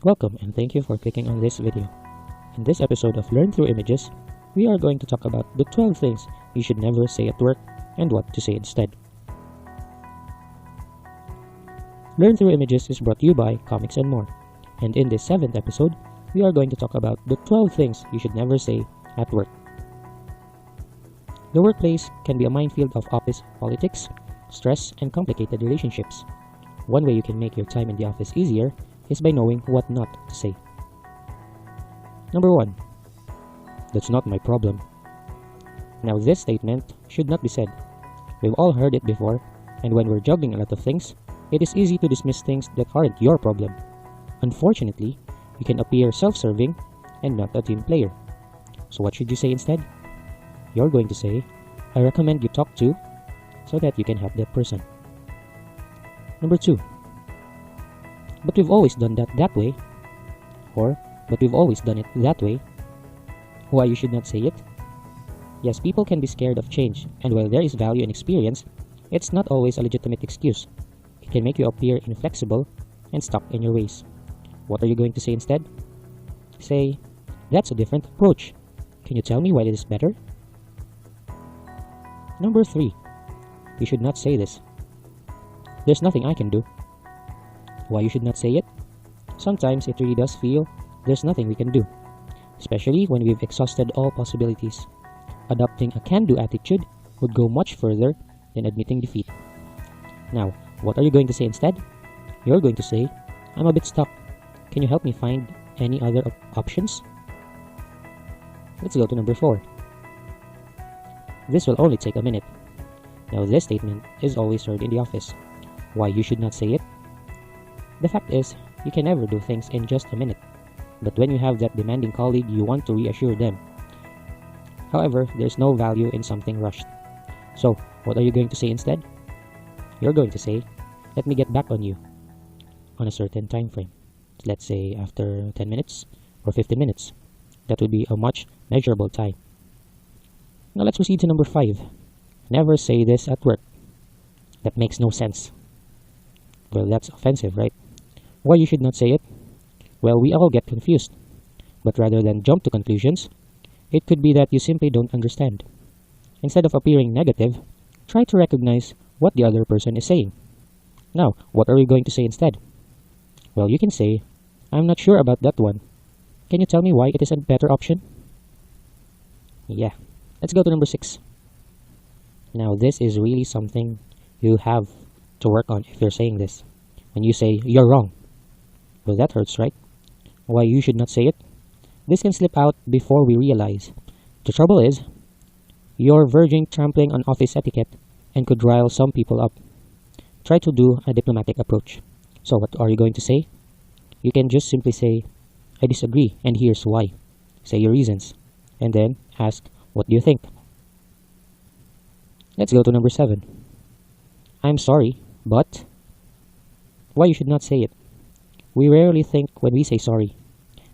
Welcome and thank you for clicking on this video. In this episode of Learn Through Images, we are going to talk about the 12 things you should never say at work and what to say instead. Learn Through Images is brought to you by Commix and More, and in this 7th episode, we are going to talk about the 12 things you should never say at work. The workplace can be a minefield of office politics, stress, and complicated relationships. One way you can make your time in the office easier is by knowing what not to say. Number 1. That's not my problem. Now this statement should not be said. We've all heard it before, and when we're juggling a lot of things, it is easy to dismiss things that aren't your problem. Unfortunately, you can appear self-serving and not a team player. So what should you say instead? You're going to say, I recommend you talk to, so that you can help that person. Number 2. But we've always done that way. Or, but we've always done it that way. Why you should not say it? Yes, people can be scared of change, and while there is value in experience, it's not always a legitimate excuse. It can make you appear inflexible and stuck in your ways. What are you going to say instead? Say, that's a different approach. Can you tell me why it is better? Number 3. You should not say this. There's nothing I can do. Why you should not say it? Sometimes it really does feel there's nothing we can do, especially when we've exhausted all possibilities. Adopting a can-do attitude would go much further than admitting defeat. Now, what are you going to say instead? You're going to say, I'm a bit stuck. Can you help me find any other options? Let's go to number 4. This will only take a minute. Now this statement is always heard in the office. Why you should not say it? The fact is, you can never do things in just a minute. But when you have that demanding colleague, you want to reassure them. However, there's no value in something rushed. So, what are you going to say instead? You're going to say, let me get back on you on a certain time frame. Let's say after 10 minutes or 15 minutes. That would be a much measurable time. Now let's proceed to number 5. Never say this at work. That makes no sense. Well, that's offensive, right? Why you should not say it? Well, we all get confused. But rather than jump to conclusions, it could be that you simply don't understand. Instead of appearing negative, try to recognize what the other person is saying. Now, what are you going to say instead? Well, you can say, I'm not sure about that one. Can you tell me why it is a better option? Yeah. Let's go to number 6. Now, this is really something you have to work on if you're saying this. When you say, you're wrong. Well, that hurts, right? Why you should not say it? This can slip out before we realize. The trouble is, you're verging trampling on office etiquette and could rile some people up. Try to do a diplomatic approach. So what are you going to say? You can just simply say, I disagree and here's why. Say your reasons. And then ask, what do you think? Let's go to number 7. I'm sorry, but... Why you should not say it? We rarely think when we say sorry,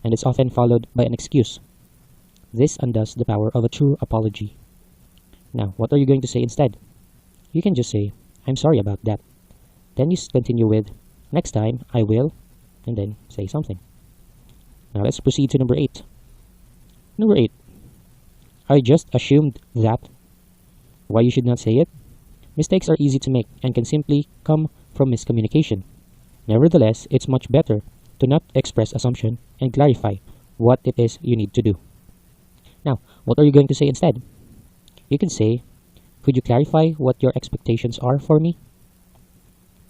and it's often followed by an excuse. This undoes the power of a true apology. Now, what are you going to say instead? You can just say, I'm sorry about that. Then you continue with, next time, I will, and then say something. Now let's proceed to number 8. Number 8. I just assumed that. Why you should not say it? Mistakes are easy to make and can simply come from miscommunication. Nevertheless, it's much better to not express assumption and clarify what it is you need to do. Now, what are you going to say instead? You can say, could you clarify what your expectations are for me?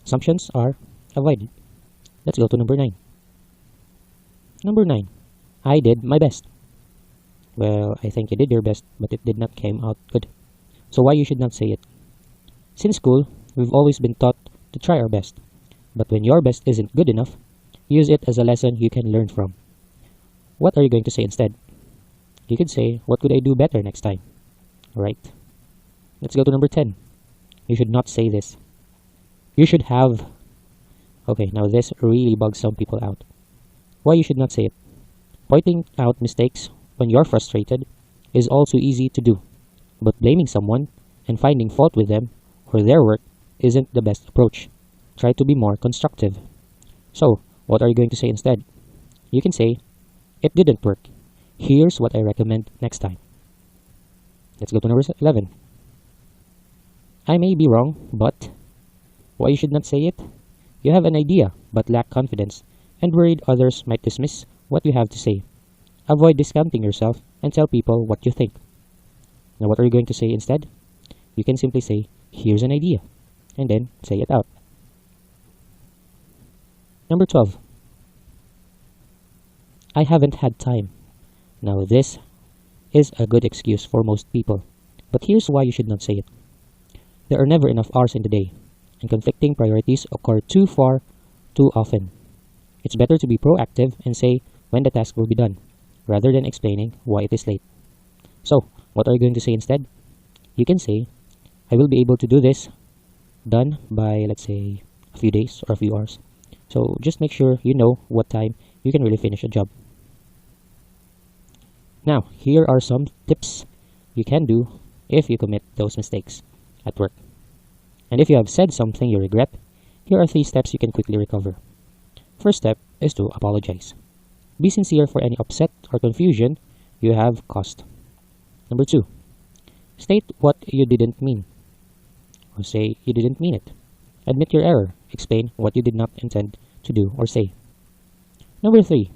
Assumptions are avoided. Let's go to number 9. Number 9. I did my best. Well, I think you did your best, but it did not came out good. So why you should not say it? Since school, we've always been taught to try our best. But when your best isn't good enough, use it as a lesson you can learn from. What are you going to say instead? You could say, what could I do better next time? Alright. Let's go to number 10. You should not say this. You should have... Okay, now this really bugs some people out. Why you should not say it? Pointing out mistakes when you're frustrated is also easy to do. But blaming someone and finding fault with them or their work isn't the best approach. Try to be more constructive. So, what are you going to say instead? You can say, "It didn't work. Here's what I recommend next time." Let's go to number 11. "I may be wrong, but..." Why you should not say it? You have an idea, but lack confidence, and worried others might dismiss what you have to say. Avoid discounting yourself and tell people what you think. Now what are you going to say instead? You can simply say, "Here's an idea," and then say it out. Number 12. "I haven't had time." Now this is a good excuse for most people, but here's why you should not say it. There are never enough hours in the day, and conflicting priorities occur too often. It's better to be proactive and say when the task will be done, rather than explaining why it is late. So, what are you going to say instead? You can say, "I will be able to do this done by, let's say, a few days or a few hours." So just make sure you know what time you can really finish a job. Now, here are some tips you can do if you commit those mistakes at work. And if you have said something you regret, here are 3 steps you can quickly recover. First step is to apologize. Be sincere for any upset or confusion you have caused. Number 2, state what you didn't mean, or say you didn't mean it. Admit your error. Explain what you did not intend to do or say. Number 3,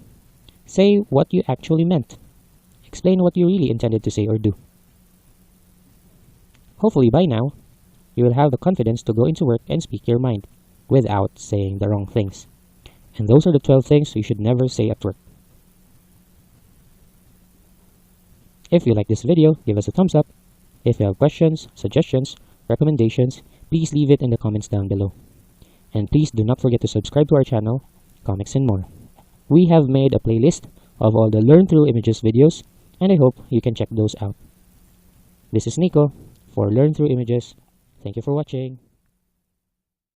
say what you actually meant. Explain what you really intended to say or do. Hopefully by now, you will have the confidence to go into work and speak your mind without saying the wrong things. And those are the 12 things you should never say at work. If you like this video, give us a thumbs up. If you have questions, suggestions, recommendations, please leave it in the comments down below. And please do not forget to subscribe to our channel, Commix and More. We have made a playlist of all the Learn Through Images videos, and I hope you can check those out. This is Nico for Learn Through Images. Thank you for watching.